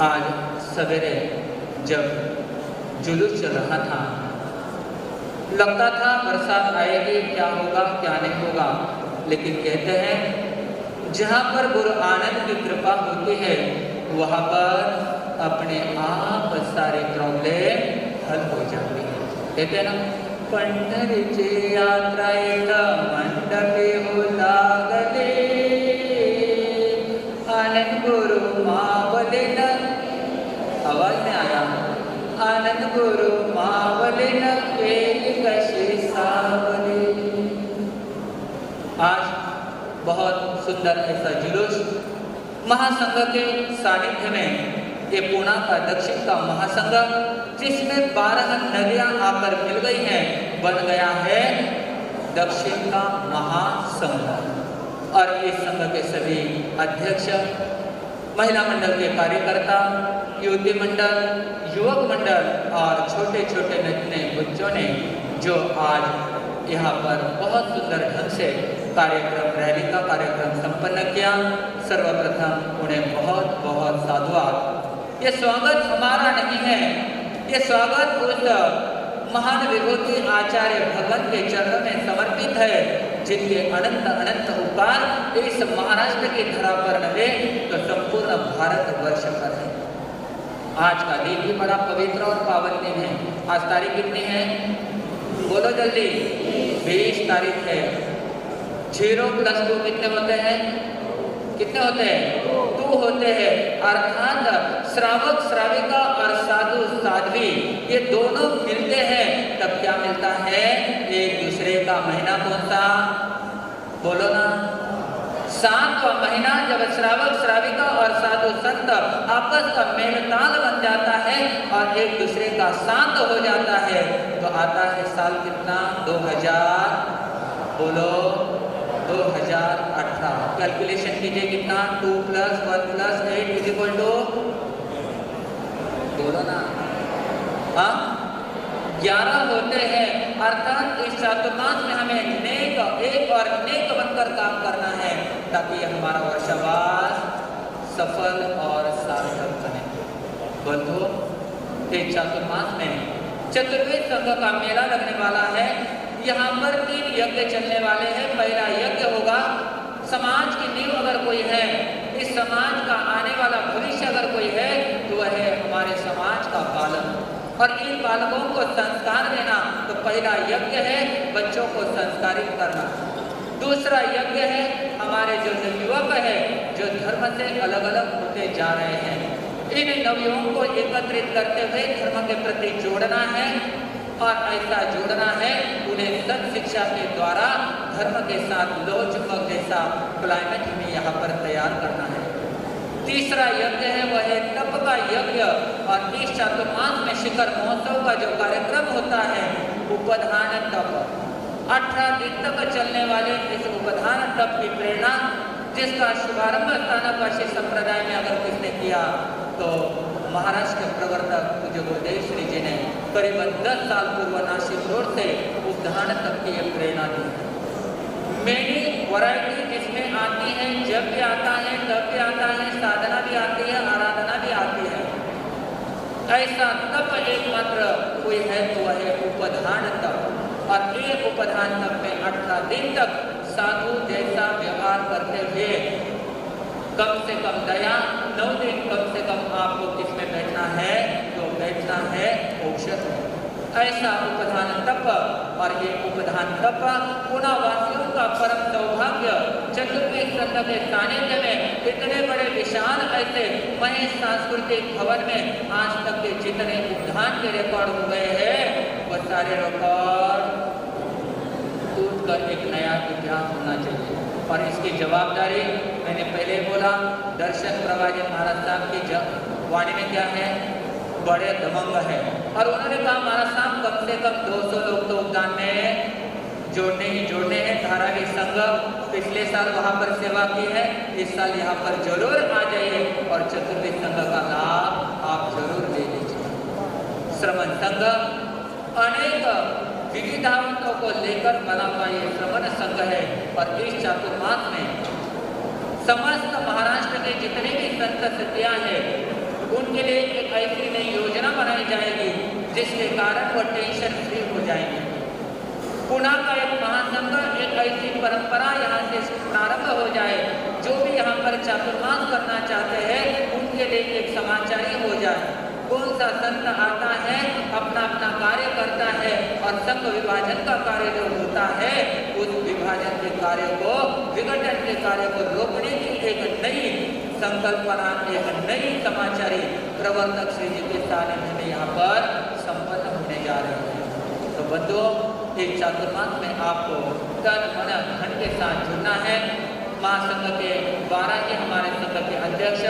आज सवेरे जब जुलूस चल रहा था, लगता था बरसात आएगी, क्या होगा क्या नहीं होगा, लेकिन कहते हैं जहाँ पर गुरु आनंद की कृपा होती है वहाँ पर अपने आप सारे प्रॉब्लम हल हो जाते हैं। कहते हैं ना, पंढरीची यात्रा एक मंडपी हो लागले, आनंद गुरु मावले न, आवाज नहीं आया, आनंद गुरु मावले न केली कशी सावले। आज बहुत सुंदर ऐसा जुलूस महासंघ के सानिध्य में, ये पूना का दक्षिण का महासंघ जिसमें 12 नदियां आकर मिल गई हैं, बन गया है दक्षिण का महासंघ। और इस संघ के सभी अध्यक्ष, महिला मंडल के कार्यकर्ता, युवती मंडल, युवक मंडल और छोटे छोटे नन्हे बच्चों ने जो आज यहाँ पर बहुत सुंदर ढंग से कार्यक्रम, रैली का कार्यक्रम संपन्न किया, सर्वप्रथम उन्हें बहुत बहुत साधुवाद। ये स्वागत हमारा नहीं है, ये स्वागत उस महान विभूति आचार्य भगवान के चरणों में समर्पित है, जिनके अनंत अनंत उपकार इस महाराष्ट्र की धरा पर नहे तो संपूर्ण भारत वर्ष पर है। आज का दिन भी बड़ा पवित्र और पावन दिन है। आज तारीख कितनी है? बोलो जल्दी। 20 तारीख है। 0 + 2 कितने होते हैं? कितने होते हैं? 2 होते हैं। अर्थात श्रावक श्राविका और साधु साध्वी ये दोनों मिलते हैं तब क्या मिलता है? एक दूसरे का महीना कौन सा? बोलो ना। 7वां महीना जब श्रावक श्राविका और साधु संत आपस का मेलताल बन जाता है और एक दूसरे का साथ हो जाता है तो आता है साल कितना? 2000। बोलो 2018। कैलकुलेशन कीजिए कितना? 2 + 1 + 8 = बोलो ना। हाँ, 11 होते हैं। अर्थात इस चातुर्मास में हमें नेक एक और नेक बनकर काम करना है ताकि हमारा वर्षवास सफल और सार्थक बने। बंधुओं, इस चातुर्मास में चतुर्वेद संघ का मेला लगने वाला है। यहाँ पर 3 यज्ञ चलने वाले हैं। पहला यज्ञ होगा, समाज की नींव अगर कोई है, इस समाज का आने वाला भविष्य अगर कोई है तो वह है हमारे समाज का पालक, और इन बालकों को संस्कार देना। तो पहला यज्ञ है बच्चों को संस्कारित करना। दूसरा यज्ञ है हमारे जो नवयुवक है जो धर्म से अलग अलग होते जा रहे हैं, इन नवयुवकों को एकत्रित करते हुए धर्म के प्रति जोड़ना है और ऐसा जोड़ना है उन्हें सत शिक्षा के द्वारा धर्म के साथ लोह चुंबक जैसा क्लाइमेट में यहाँ पर तैयार करना है। तीसरा यज्ञ है वह है तप का यज्ञ, और इस चातुर्मास में शिखर महोत्सव का जो कार्यक्रम होता है उपधान तप, 18 दिन तक चलने वाले इस उपधान तप की प्रेरणा, जिसका शुभारंभ स्थानकाशी संप्रदाय में अगर किसने किया तो महाराष्ट्र के प्रवर्तक पूज्य गुरुदेव श्री जी ने करीबन 10 साल पूर्व नासिक रोड से उपधान तप की प्रेरणा दी। मेरी वैरायटी जिसमें आती है, जब भी आता है तब भी आता है, साधना भी आती है, आराधना भी आती है। ऐसा तप एकमात्र कोई है तो वह है उपधान तप, और एक उपधान तप में 18 दिन तक साधु जैसा व्यवहार करते हुए कम से कम दया, 9 दिन कम से कम आपको किसमें बैठना है? तो बैठना है औषध में। ऐसा उपधान तप, और ये उपधान तप पुना वासियों का परम सौभाग्य। चतुर्वेद संघ के सानिध्य में इतने बड़े विशाल ऐसे महेश सांस्कृतिक भवन में आज तक के जितने उपधान के रिकॉर्ड हो गए हैं वो सारे रिकॉर्ड टूट कर एक नया इतिहास होना चाहिए। और इसकी जवाबदारी मैंने पहले बोला, दर्शन प्रभाजी महाराज साहब की वाणी में क्या है? बड़े दमंग है। और उन्होंने कहा महाराज साहब कम से कम 200 लोग तो उपदान में जोड़ने ही जोड़ने हैं। धारावी संघ पिछले साल वहाँ पर सेवा की है, इस साल यहाँ पर जरूर आ जाइए और चतुर्वेद संघ का लाभ आप जरूर ले लीजिए। श्रमण संघ अनेक विविधाओं को लेकर बना हुआ ये श्रमण संघ है, और इस चातुर्मास में समस्त महाराष्ट्र के जितने भी संत सत्या है उनके लिए एक ऐसी नई योजना बनाई जाएगी जिसके कारण वो टेंशन फ्री हो जाएंगे। पुणे का एक महासंघ, एक ऐसी परंपरा यहाँ से प्रारंभ हो जाए, जो भी यहाँ पर चातुर्मास करना चाहते हैं उनके लिए एक समाचारी हो जाए। कौन सा संत आता है, अपना अपना कार्य करता है और संघ विभाजन का कार्य जो होता है, उस विभाजन के कार्य को, विघटन के कार्य को रोकने की एक नई संकल्पना, एक नई समाचारी प्रवर्तक श्री जी के सानिध्य में यहाँ पर संपन्न होने जा रहे हैं। तो बंधुओं, इस चातुर्मास में आपको तन मन धन के साथ जुड़ना है। महासंघ के 12 के हमारे संघ के अध्यक्ष,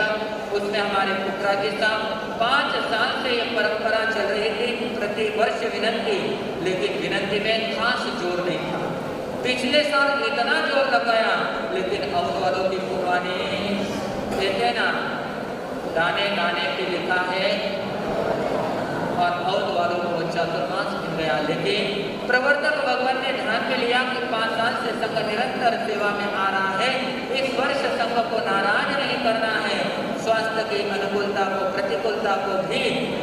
उसमें हमारे पुत्रा जी साहब 5 साल से ये परंपरा चल रही थी, प्रति वर्ष विनंती, लेकिन विनंती में खास जोर नहीं था। पिछले साल इतना जोर लगाया, लेकिन अवध वालों की कुर्बानी कहते हैं ना, दाने दाने पे लिखा है, और अवध वालों को चातुर्मास मिल गया। लेकिन प्रवर्तक भगवान ने ध्यान में लिया कि 5 साल से संघ निरंतर सेवा में आ रहा है, इस वर्ष संघ को नाराज नहीं करना है। स्वास्थ्य की अनुकूलता को, प्रतिकूलता को भी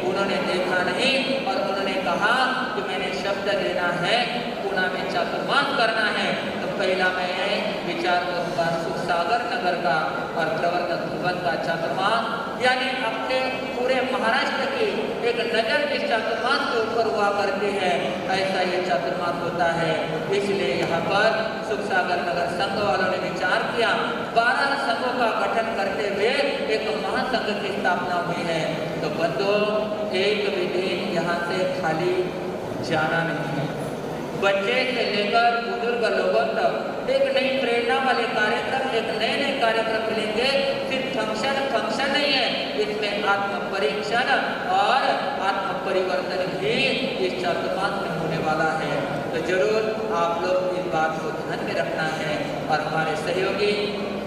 उन्होंने देखा नहीं, और उन्होंने कहा कि मैंने शब्द देना है, पुणे में चातुर्मास करना है। तो पहला मैं विचार करूँगा सुखसागर नगर का और प्रवर्तक भवन का चातुर्मास, यानी अपने पूरे महाराष्ट्र की एक नजर इस चातुर्मास के ऊपर हुआ करती है, ऐसा ये चातुर्मास होता है। इसलिए यहाँ पर सुखसागर नगर संघ वालों ने विचार किया, 12 संघों का गठन करते हुए एक महासंघ की स्थापना हुई है। तो बंधुओं, एक भी दिन यहाँ से खाली जाना नहीं है। बच्चे से लेकर बुजुर्ग लोगों तक एक नई प्रेरणा वाले कार्यक्रम, एक नए नए कार्यक्रम मिलेंगे। सिर्फ फंक्शन नहीं है, इसमें आत्म परीक्षण और आत्म परिवर्तन भी इस चातुर्मास में होने वाला है। तो जरूर आप लोग इस बात को ध्यान में रखना है। और हमारे सहयोगी,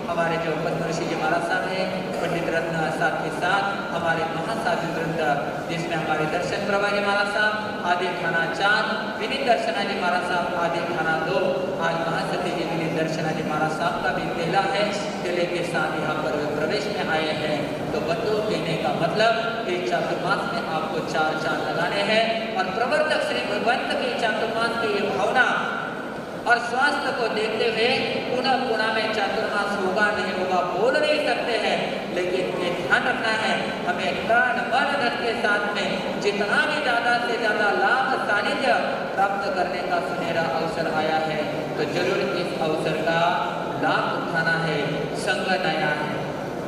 हमारे जो पद्म ऋषि जी महाराज साहब हैं, पंडित रत्न साथ के साथ हमारे महासाधु वृंद, जिसमें हमारे दर्शन प्रभा जी महाराज साहब आदि थाना 4, विनीत दर्शना जी महाराज साहब आदि थाना 2, आज महासती जी विनीत दर्शना जी महाराज साहब का भी तेला है, तेले के साथ यहाँ पर वे प्रवेश में आए हैं। तो बंधु, कहने का मतलब इस चातुर्मास में आपको 4 चांद लगाने हैं, और प्रवर्तक श्री भगवंत की चातुर्मास की ये भावना और स्वास्थ्य को देखते हुए पुणे में चातुर्मास होगा नहीं होगा बोल नहीं सकते हैं, लेकिन ये ध्यान रखना है, हमें तन मन धन के साथ में जितना भी ज़्यादा से ज़्यादा लाभ सानिध्य प्राप्त करने का सुनहरा अवसर आया है। तो जरूर इस अवसर का लाभ उठाना है। संघ नया है,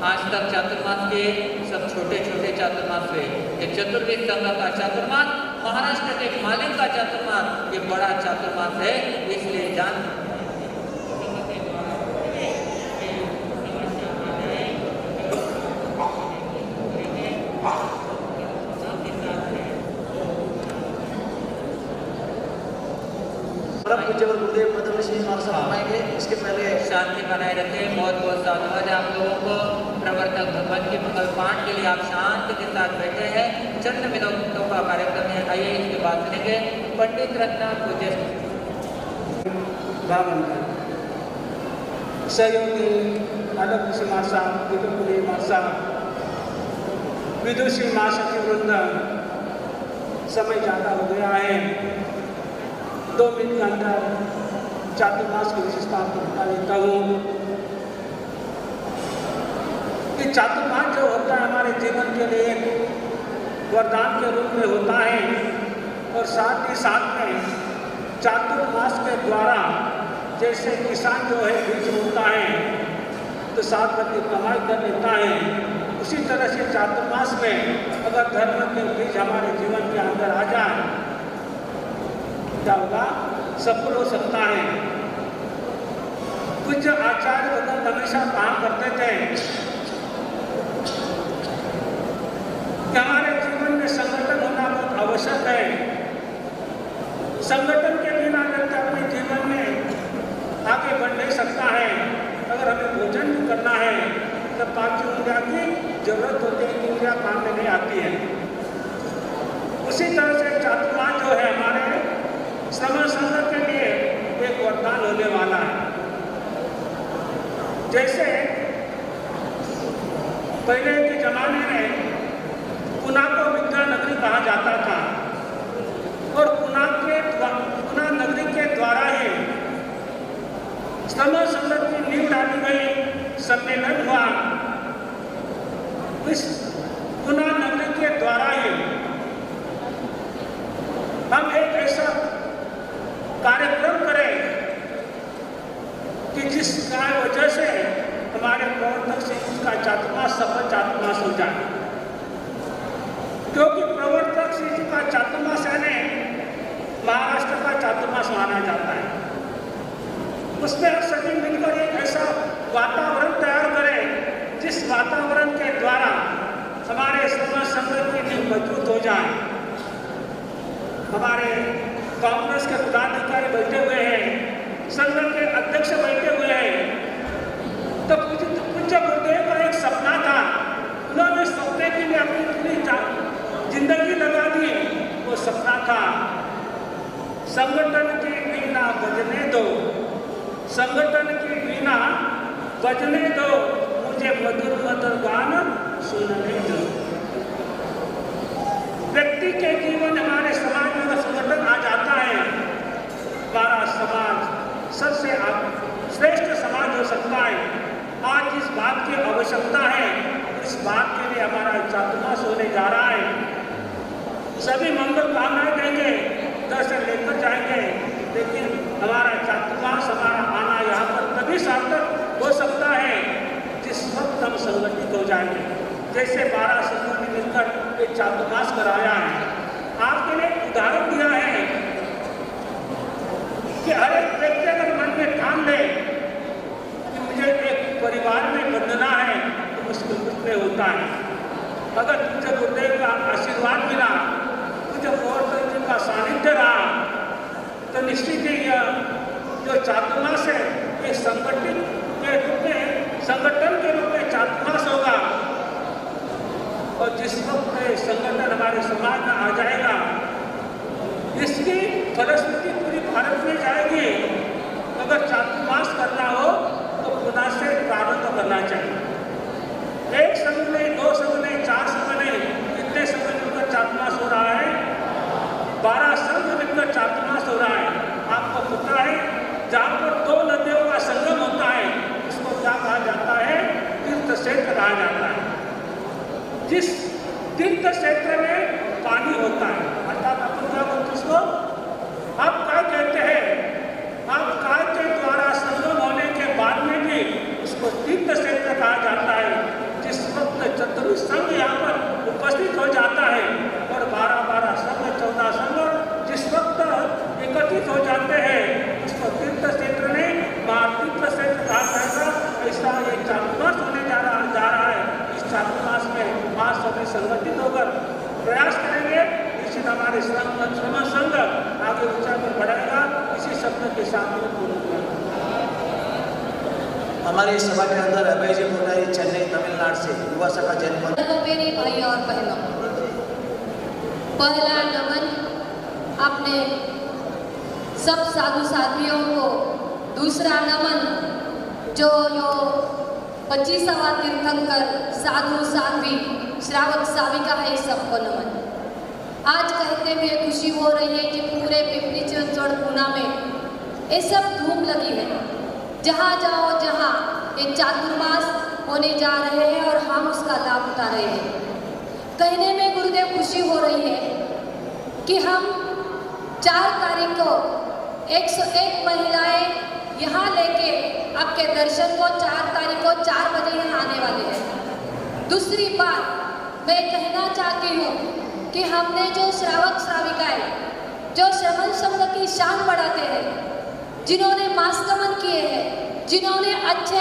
आज तक चातुर्मास के सब छोटे छोटे चातुर्मास हुए, ये चतुर्वेद संघ का चातुर्मास, महाराष्ट्र के मालिक का चातुर्मास, ये बड़ा चातुर्मास है। इसलिए जान गुरुदेव पद्म ऋषि फरमाएंगे, इसके पहले शांति बनाए रखें। बहुत बहुत साधुवाद आप लोगों को। प्रवर्तक भगवान के मंगल पाठ के लिए आप शांति के साथ बैठे हैं। चंद मिनटों का कार्यक्रम है, आइए इसके बाद सुनेंगे पंडित रत्न पूज्य सहयोगी आदम ऋषि महाराज साहब, विदुपुरी महाराज साहब, विदुषी महाशक्ति वृंद, समय ज़्यादा हो गया है, 2 मिनट के अंदर चातुर्मास की विशेषता आपको बता देता हूँ। कि चातुर्मास जो होता है हमारे जीवन के लिए एक वरदान के रूप में होता है, और साथ ही साथ में चातुर्मास के द्वारा जैसे किसान जो है बीज बोता है तो 7 प्रति कमाई कर लेता है, उसी तरह से चातुर्मास में अगर धर्म के बीज हमारे जीवन के अंदर आ जाए, क्या होगा, सफल हो सकता है। कुछ आचार्य भगत हमेशा कहा करते थे कि हमारे जीवन में संगठन होना बहुत आवश्यक है। संगठन के बिना व्यक्ति अपने जीवन में आगे बढ़ नहीं सकता है। अगर हमें भोजन भी करना है तो 5 ऊर्जा की जरूरत होती है, ऊर्जा काम में नहीं आती है। उसी तरह से चातुर्मास जो है हमारे समय संघ के लिए एक वरदान होने वाला है। जैसे पहले के जमाने में पुना को विद्या नगरी कहा जाता था और पुना नगरी के द्वारा ही समर संघ की नींव डाली गई, सम्मेलन हुआ। इस पुना नगरी के द्वारा ही हम एक ऐसा कार्यक्रम करें कि जिसका वजह से हमारे प्रवर्तक श्री का चातुर्मास सफल चातुर्मास हो जाए, क्योंकि प्रवर्तक श्री जी का चातुर्मास यानी महाराष्ट्र का चातुर्मास माना जाता है। उसमें सभी मिलकर एक ऐसा वातावरण तैयार करें जिस वातावरण के द्वारा हमारे समाज संघ की नींव मजबूत हो जाए। हमारे कांग्रेस के पदाधिकारी बैठे हुए हैं, संघ के अध्यक्ष बैठे हुए हैं, तो पूज्य गुरुदेव का एक सपना था, उन्होंने सपने के लिए अपनी पूरी जिंदगी लगा दी। वो सपना था संगठन की वीणा बजने दो, संगठन की वीणा बजने दो, मुझे मधुर मधुर गान सुनने दो। व्यक्ति के जीवन हमारे समाज में संगठन आ जाता है, हमारा समाज सबसे श्रेष्ठ समाज हो सकता है। आज इस बात की आवश्यकता है, इस बात के लिए हमारा चातुर्मास होने जा रहा है। सभी मंगल कामनाएं देंगे, दर्शन लेकर जाएंगे, लेकिन हमारा चातुर्मास, हमारा आना यहाँ पर तभी सार्थक हो सकता है जिस वक्त हम संगठित हो जाएंगे। जैसे 12 संघों ने मिलकर एक चातुर्मास कराया है। आपके लिए एक उदाहरण दिया है कि हर एक व्यक्ति अगर मन में ठान ले कि मुझे एक परिवार में बंधना है तो मुश्किल कुछ नहीं होता है। अगर तुझे गुरुदेव का आशीर्वाद मिला, मुझे प्रवर्तक जी का सानिध्य रहा, तो निश्चित ही यह जो चातुर्मास है ये संगठन के रूप में चातुर्मास होगा। और जिस वक्त संगठन हमारे समाज में आ जाएगा, इसकी फलश्रुति पूरी भारत में जाएगी। अगर चातुर्मास करना हो तो पुनः से प्रारंभ करना चाहिए। एक संघ नहीं, 2 संघ नहीं, 4 संघ नहीं, कितने संघ मिलकर चातुर्मास हो रहा है? 12 संघ मिलकर चातुर्मास हो रहा है। आपको पता है जहाँ पर 2 नदियों का संगम होता है उसको क्या कहा जाता है? तीर्थ क्षेत्र कहा जाता है। जिस तीर्थ क्षेत्र में पानी होता है, अर्थात अपन क्या बोलते उसको, आप क्या कहते हैं, आप काय के द्वारा संगम होने के बाद में भी उसको तीर्थ क्षेत्र कहा जाता है। जिस वक्त चतुर्थ संघ यहाँ पर उपस्थित हो जाता है और 12 संघ 14 संघ जिस वक्त एकत्रित हो जाते हैं उसको तीर्थ क्षेत्र में महातीर्थ क्षेत्र कहा जाएगा। ऐसा ये चातुर्मास होने जा रहा है। इस चातुर्मास में आज सभी संगठित होकर प्रयास करेंगे, निश्चित हमारे श्रम संघ आगे ऊंचाई पर बढ़ेगा। इसी शब्द के साथ में पूर्ण करेंगे। हमारी सभा के अंदर अभय जी कोठारी चेन्नई तमिलनाडु से युवा सभा जन्म। तो मेरे भाई और बहनों, पहला नमन अपने सब साधु साथियों को, दूसरा नमन जो 25वां तीर्थंकर साधु साध्वी श्रावक साविका है, सबको नमन। आज कहते हुए खुशी हो रही है कि पूरे पिपली चिंचवड़ पूना में ये सब धूम लगी है। जहाँ जाओ जहाँ ये चातुर्मास होने जा रहे हैं और हम उसका लाभ उठा रहे हैं। कहने में गुरुदेव खुशी हो रही है कि हम 4 तारीख को 101 महिलाएं यहाँ लेके आपके दर्शन को 4 तारीख को 4 बजे यहाँ आने वाले हैं। दूसरी बात मैं कहना चाहती हूँ कि हमने जो श्रावक श्राविकाएं जो श्रमण संघ की शान बढ़ाते हैं, जिन्होंने मासगमन किए हैं, जिन्होंने अच्छे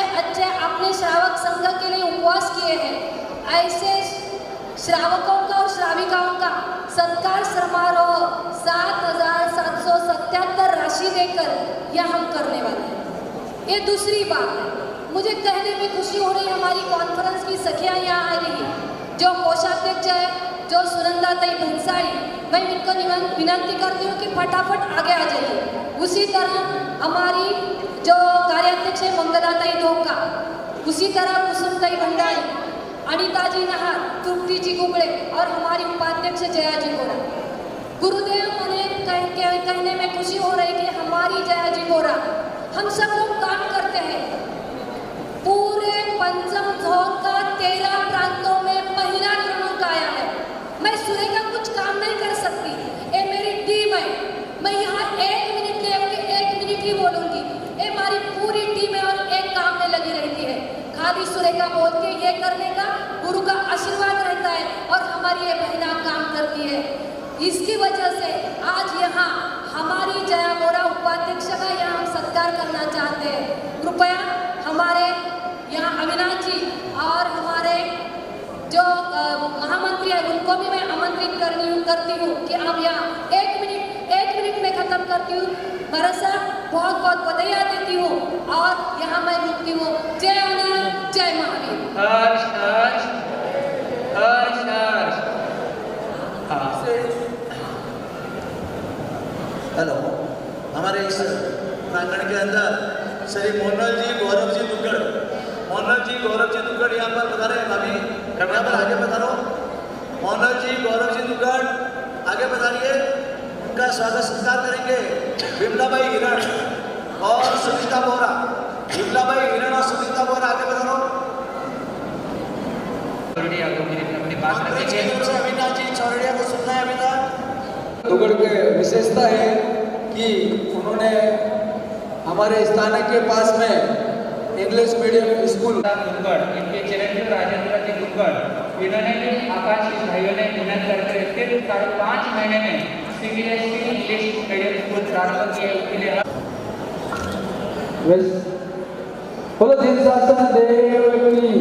अपने श्रावक संघ के लिए उपवास किए हैं, ऐसे श्रावकों का और श्राविकाओं का सत्कार समारोह 7,777 राशि देकर यह हम करने वाले हैं। ये दूसरी बात है। मुझे कहने में खुशी हो रही है, हमारी कॉन्फ्रेंस की सखियाँ यहाँ आ रही है, जो कोषाध्यक्ष है, जो सुनंदा तई भंसाई, मैं इनको विनंती करती हूँ कि फटाफट आगे आ जाइए। उसी तरह हमारी जो कार्याध्यक्ष है मंगला तई धोका, उसी तरह कुसुम तई भंडारी, अनिताजी नहार, तृप्तिजी गुगड़े और हमारी उपाध्यक्ष जयाजी गोरा। गुरुदेव उन्हें कहने में खुशी हो रही कि हमारी जयाजी गोरा, हम सब लोग काम करते हैं। पूरे पंचम झोंक का 13 प्रांतों में पहला क्रमांक आया है। मैं सूर्य का कुछ काम नहीं कर सकती, ये मेरी टीम है। मैं यहाँ 1 मिनट लेके 1 मिनट ही बोलूंगी। ये हमारी पूरी टीम है और एक काम में लगी रहती है। खाली सूर्य का बोल के ये करने का गुरु का आशीर्वाद रहता है और हमारी ये बहना काम करती है। इसकी वजह से आज यहाँ हमारी जया गोरा उपाध्यक्ष का यहाँ हम सत्कार करना चाहते हैं। कृपया हमारे यहाँ अविनाश जी और हमारे जो महामंत्री है उनको भी मैं आमंत्रित करती हूँ कि अब यहाँ 1 मिनट में खत्म करती हूँ। भरोसा बहुत बहुत बधाई देती हूँ और यहाँ मैं रुकती हूँ। जय आनंद, जय महावीर। हर्ष हर्ष हर्ष हर्ष। हेलो, हमारे इस प्रांगण के अंदर श्री मोहनलाल जी गौरव जी दुग्गड़, मोहनलाल जी गौरव जी दुग्गड़ यहाँ पर पधारे। अभी यहाँ पर आगे पधारो। मोहनलाल जी गौरव जी दुग्गड़ आगे पधारिए। उनका स्वागत सत्कार करेंगे विमलाबाई हिरण और सुनीता बोरा। विमलाबाई हिरण और सुनीता बोरा आगे पधारो। अपनी बात रखेंगे। अविनाश जी चौरड़िया को सुनना है। अविनाश दुग्गड़ की विशेषता है कि उन्होंने हमारे स्थान के पास में इंग्लिश मीडियम स्कूल दुग्गड़, इनके चिरंजीव राजेंद्र जी दुग्गड़, इन्होंने भी आकाश भाइयों ने मेहनत करके फिर 5.5 महीने में CBSE इंग्लिश मीडियम स्कूल प्रारंभ किया। उसके लिए बोलो दिन शासन देव की।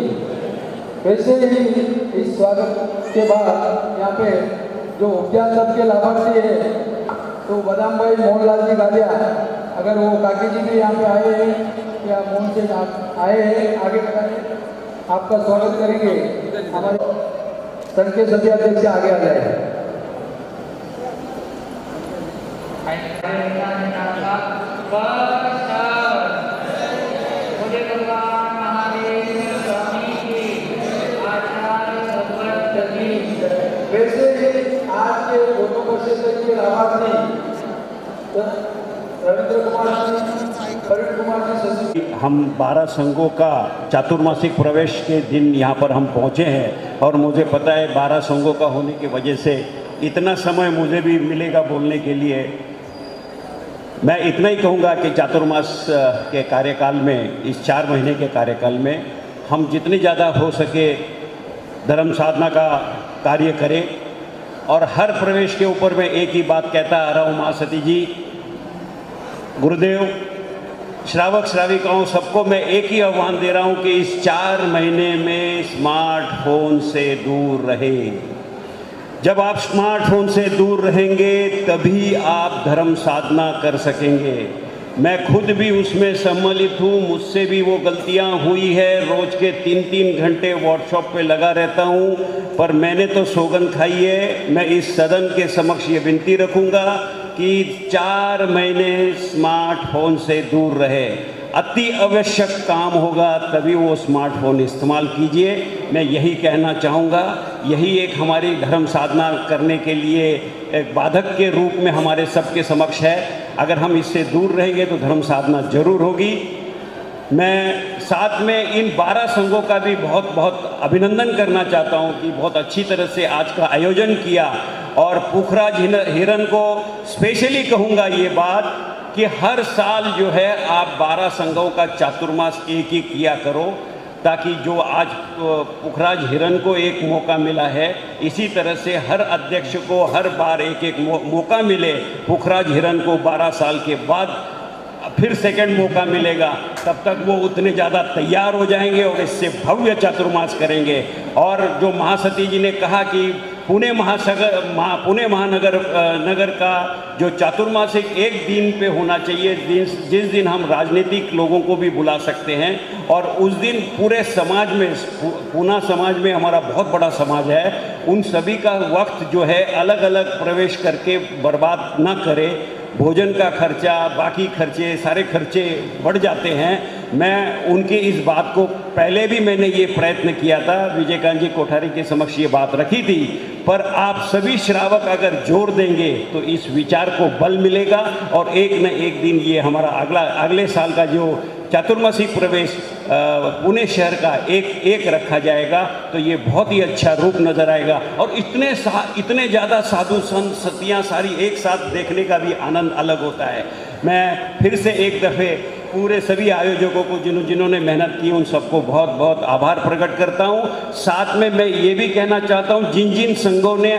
वैसे ही इस स्वागत के बाद यहाँ पे जो उद्यान दल के लाभार्थी है तो बदाम भाई मोहनलाल जी गालिया, अगर वो काकी जी भी यहाँ पे आए हैं या मोहन से आए हैं, आगे बताइए, आपका स्वागत करेंगे। हमारे संघ के सभी अध्यक्ष आगे आ जाए। मुझे भगवान महावीर स्वामी की आचार्य भगवत की। वैसे आज के दोनों परिषद के लाभार्थी रविंद्र कुमार जी, करुण कुमार जी, हम 12 संघों का चातुर्मासिक प्रवेश के दिन यहाँ पर हम पहुँचे हैं और मुझे पता है 12 संघों का होने की वजह से इतना समय मुझे भी मिलेगा बोलने के लिए। मैं इतना ही कहूँगा कि चातुर्मास के कार्यकाल में, इस 4 महीने के कार्यकाल में हम जितनी ज़्यादा हो सके धर्म साधना का कार्य करें। और हर प्रवेश के ऊपर मैं एक ही बात कहता आ रहा हूँ, माँ सती जी, गुरुदेव, श्रावक श्राविकाओं सबको मैं एक ही आह्वान दे रहा हूँ कि इस 4 महीने में स्मार्टफोन से दूर रहे। जब आप स्मार्टफोन से दूर रहेंगे तभी आप धर्म साधना कर सकेंगे। मैं खुद भी उसमें सम्मिलित हूँ, मुझसे भी वो गलतियाँ हुई है। रोज़ के 3-3 घंटे वर्कशॉप पे लगा रहता हूँ, पर मैंने तो सौगंध खाई है। मैं इस सदन के समक्ष ये विनती रखूँगा कि 4 महीने स्मार्टफोन से दूर रहे। अति आवश्यक काम होगा तभी वो स्मार्टफोन इस्तेमाल कीजिए। मैं यही कहना चाहूँगा। यही एक हमारी धर्म साधना करने के लिए एक बाधक के रूप में हमारे सबके समक्ष है। अगर हम इससे दूर रहेंगे तो धर्म साधना जरूर होगी। मैं साथ में इन 12 संघों का भी बहुत बहुत अभिनंदन करना चाहता हूं कि बहुत अच्छी तरह से आज का आयोजन किया। और पुखराज हिरन को स्पेशली कहूँगा ये बात कि हर साल जो है आप 12 संघों का चातुर्मास एक ही किया करो, ताकि जो आज पुखराज हिरन को एक मौका मिला है, इसी तरह से हर अध्यक्ष को हर बार एक एक मौका मिले। पुखराज हिरन को 12 साल के बाद फिर सेकंड मौका मिलेगा, तब तक वो उतने ज़्यादा तैयार हो जाएंगे और इससे भव्य चातुर्मास करेंगे। और जो महासती जी ने कहा कि पुणे महानगर का जो चातुर्मासिक एक दिन पे होना चाहिए, जिस दिन हम राजनीतिक लोगों को भी बुला सकते हैं और उस दिन पूरे समाज में, पूना समाज में हमारा बहुत बड़ा समाज है, उन सभी का वक्त जो है अलग अलग प्रवेश करके बर्बाद ना करे। भोजन का खर्चा, बाकी खर्चे, सारे खर्चे बढ़ जाते हैं। मैं उनकी इस बात को पहले भी मैंने ये प्रयत्न किया था, विजयकांत जी कोठारी के समक्ष ये बात रखी थी, पर आप सभी श्रावक अगर जोर देंगे तो इस विचार को बल मिलेगा और एक न एक दिन ये हमारा अगले साल का जो चातुर्मासिक प्रवेश पुणे शहर का एक रखा जाएगा तो ये बहुत ही अच्छा रूप नज़र आएगा और इतने ज़्यादा साधु संत सतियाँ सारी एक साथ देखने का भी आनंद अलग होता है। मैं फिर से एक दफ़े पूरे सभी आयोजकों को जिन्होंने मेहनत की उन सबको बहुत बहुत आभार प्रकट करता हूँ। साथ में मैं ये भी कहना चाहता हूँ, जिन जिन संघों ने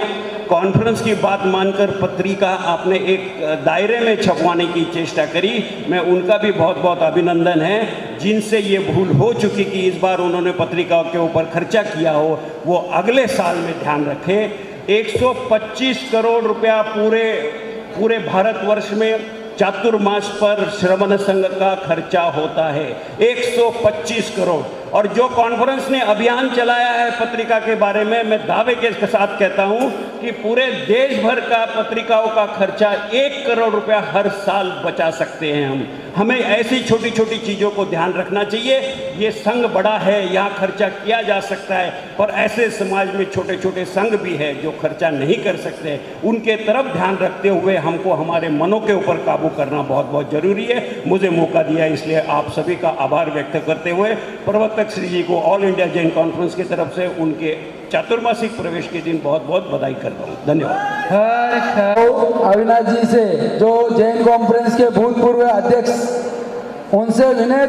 कॉन्फ्रेंस की बात मानकर पत्रिका आपने एक दायरे में छपवाने की चेष्टा करी, मैं उनका भी बहुत बहुत अभिनंदन है। जिनसे ये भूल हो चुकी कि इस बार उन्होंने पत्रिकाओं के ऊपर खर्चा किया हो, वो अगले साल में ध्यान रखें। 125 करोड़ रुपया पूरे भारतवर्ष में चातुर्मास पर श्रवण संघ का खर्चा होता है, 125 करोड़। और जो कॉन्फ्रेंस ने अभियान चलाया है पत्रिका के बारे में, मैं दावे के साथ कहता हूं कि पूरे देश भर का पत्रिकाओं का खर्चा 1 करोड़ रुपया हर साल बचा सकते हैं हमें ऐसी छोटी छोटी चीज़ों को ध्यान रखना चाहिए। ये संघ बड़ा है, यहाँ खर्चा किया जा सकता है, पर ऐसे समाज में छोटे छोटे संघ भी है जो खर्चा नहीं कर सकते, उनके तरफ ध्यान रखते हुए हमको हमारे मनों के ऊपर काबू करना बहुत बहुत ज़रूरी है। मुझे मौका दिया इसलिए आप सभी का आभार व्यक्त करते हुए प्रवर्तक श्री जी को ऑल इंडिया जैन कॉन्फ्रेंस की तरफ से उनके चातुर्मासिक प्रवेश के दिन बहुत बहुत बधाई करता हूँ। धन्यवाद। अविनाश जी से जो जैन कॉन्फ्रेंस के भूतपूर्व अध्यक्ष, उनसे विनय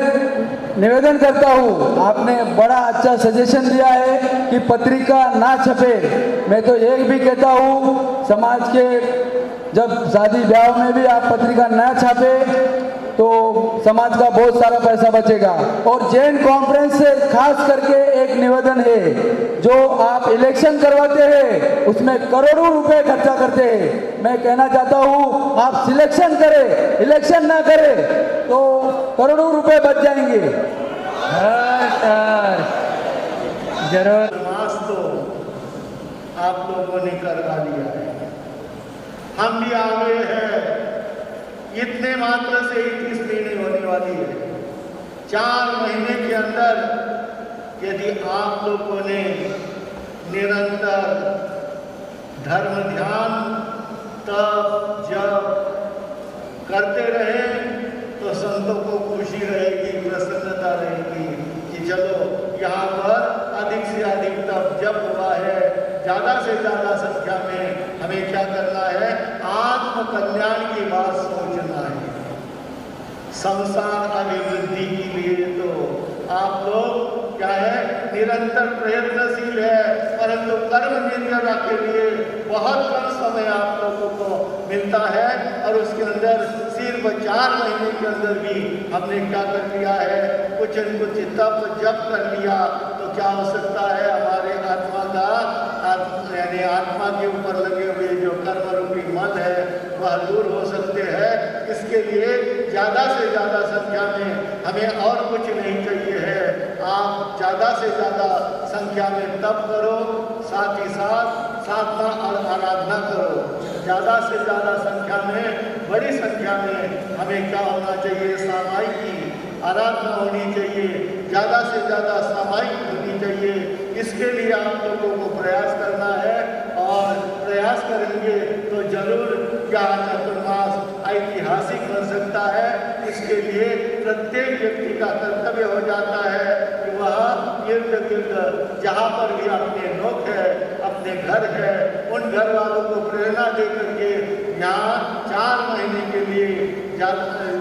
निवेदन करता हूँ, आपने बड़ा अच्छा सजेशन दिया है कि पत्रिका ना छपे। मैं तो ये भी कहता हूँ, समाज के जब शादी ब्याह में भी आप पत्रिका ना छापे तो समाज का बहुत सारा पैसा बचेगा। और जैन कॉन्फ्रेंस से खास करके एक निवेदन है, जो आप इलेक्शन करवाते हैं उसमें करोड़ों रुपए खर्चा करते हैं। मैं कहना चाहता हूँ आप सिलेक्शन करें, इलेक्शन ना करें तो करोड़ों रुपए बच जाएंगे। जरूर मास तो आप लोगों ने करवा लिया है, हम भी आ गए हैं। इतने मात्र से ही 30 महीने होने वाली है। 4 महीने के अंदर यदि आप लोगों ने निरंतर धर्म ध्यान तप जप करते रहे तो संतों को खुशी रहेगी, प्रसन्नता रहेगी कि चलो यहाँ पर अधिक से अधिक तप जप हुआ है। ज़्यादा से ज़्यादा संख्या में हमें क्या करना है, आत्म कल्याण की बात सोचना है। संसार अभिवृद्धि के लिए तो आप लोग क्या है, निरंतर प्रयत्नशील है, परंतु कर्म निर्जरा के लिए बहुत कम समय आप लोगों को मिलता है। और उसके अंदर सिर्फ 4 महीने के अंदर भी हमने क्या कर लिया है, कुछ न कुछ तप जप कर लिया तो क्या हो सकता है, हमारे आत्मा का यानी आत्मा के ऊपर लगे हुए जो कर्म रूपी मल है वह दूर हो सकते हैं। इसके लिए ज़्यादा से ज़्यादा संख्या में हमें और कुछ नहीं चाहिए है, आप ज़्यादा से ज़्यादा संख्या में तप करो, साथ ही साथ साधना और आराधना करो। ज़्यादा से ज़्यादा संख्या में, बड़ी संख्या में हमें क्या होना चाहिए, सामायिक की आराधना होनी चाहिए, ज़्यादा से ज़्यादा सामायिक होनी चाहिए। इसके लिए आप लोगों को प्रयास करना है और प्रयास करेंगे तो जरूर क्या चातुर्मास ऐतिहासिक बन सकता है। इसके लिए प्रत्येक व्यक्ति का कर्तव्य हो जाता है कि वह इर्द गिर्द जहाँ पर भी अपने लोग है, अपने घर है, उन घर वालों को प्रेरणा दे करके यहाँ 4 महीने के लिए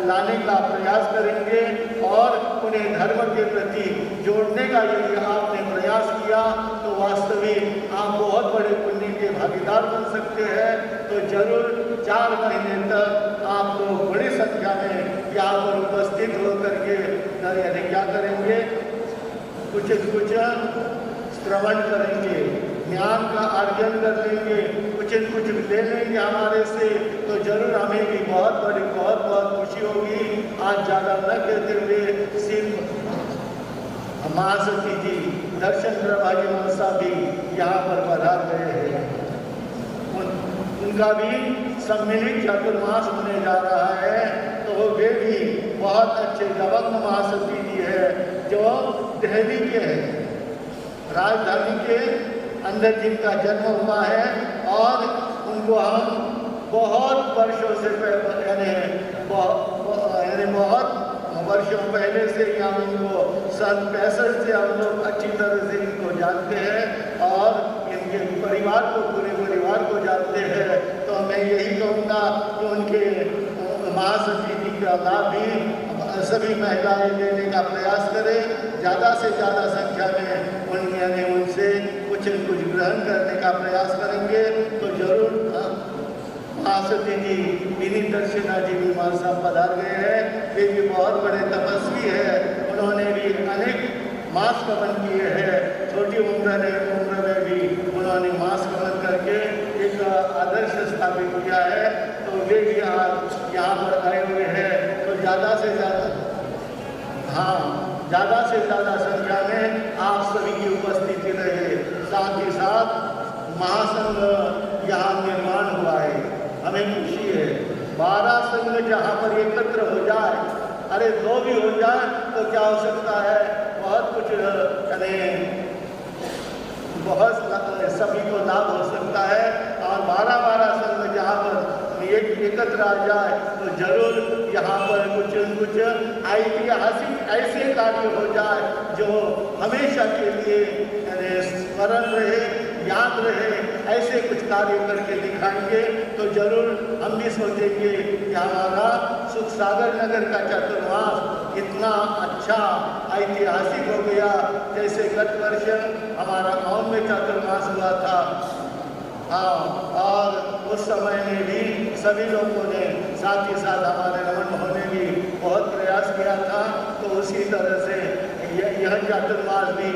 लाने का प्रयास करेंगे और उन्हें धर्म के प्रति जोड़ने का यदि आपने प्रयास किया तो वास्तविक आप बहुत बड़े पुण्य के भागीदार बन सकते हैं। तो जरूर 4 महीने तक आप लोग बड़ी संख्या में यहाँ पर उपस्थित होकर के यानी क्या करेंगे, कुछ श्रवण करेंगे, ज्ञान का अर्जन कर लेंगे, कुछ ले लेंगे हमारे से, तो जरूर हमें भी बहुत खुशी होगी। आज ज़्यादा न कहते हुए सिर्फ महासती जी, दर्शन प्रभाजी मनसा भी यहाँ पर पधार गए हैं, उनका भी सम्मिलित चातुर्मास होने जा रहा है, तो वे भी बहुत अच्छे दबंग महासती जी है जो दिल्ली के हैं, राजधानी के अंदर जिनका जन्म हुआ है, और उनको हम बहुत वर्षों से यानी बहुत वर्षों पहले से या उनको सन 65 से हम लोग अच्छी तरह से इनको जानते हैं और इनके परिवार को, पूरे परिवार को जानते हैं। तो मैं यही कहूँगा कि उनके महासती जी का लाभ भी सभी महिलाएं लेने का प्रयास करें, ज़्यादा से ज़्यादा संख्या में यानी उनसे कुछ ग्रहण करने का प्रयास करेंगे तो जरूर। महासती जी विनीत दर्शना जी भी हमारे साथ पधार गए हैं, वे भी बहुत बड़े तपस्वी है, उन्होंने भी अनेक मास कमन किए हैं, छोटी उम्र में भी उन्होंने मास कमन करके एक आदर्श स्थापित किया है। तो वे भी आज यहाँ पर आए हुए हैं, तो ज़्यादा से ज़्यादा संख्या में आप सभी की उपस्थिति रहे। साथ ही साथ महासंघ यहाँ निर्माण हुआ है, हमें खुशी है। 12 संघ जहाँ पर एकत्र हो जाए, अरे 2 भी हो जाए तो क्या हो सकता है, बहुत कुछ बहुत सभी को लाभ हो सकता है। और 12 संघ जहाँ पर एकत्र आ जाए तो जरूर यहाँ पर कुछ ऐतिहासिक ऐसे कार्य हो जाए जो हमेशा के लिए स्मरण रहे, याद रहे। ऐसे कुछ कार्य करके दिखाएंगे तो जरूर हम भी सोचेंगे कि हमारा सुख सागर नगर का चातुर्मास इतना अच्छा ऐतिहासिक हो गया। जैसे गत वर्ष हमारा गाँव में चातुर्मास हुआ था, हाँ, और उस समय में भी सभी लोगों ने, साथ ही साथ हमारे रमन मोहन ने भी बहुत प्रयास किया था। तो उसी तरह से यह चातुर्मास भी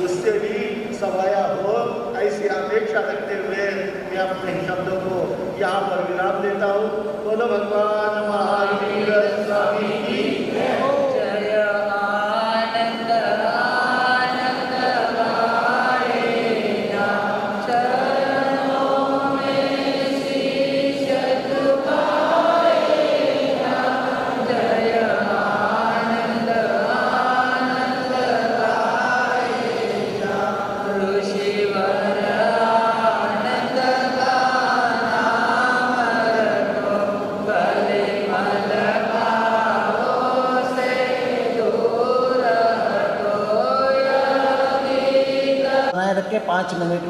उससे भी सवाया हो, ऐसी अपेक्षा रखते हुए मैं अपने शब्दों को यहाँ पर विराम देता हूँ। बोलो भगवान महावीर स्वामी की जय। आनंद आनंद गाएगा, चरणों में शीश झुकाएगा। जय आनंद आनंद गाएगा, ऋषिवर आनंद का नाम रखो, भले मल भावों से दूर हटो। यह गीत रख के 5 मिनट में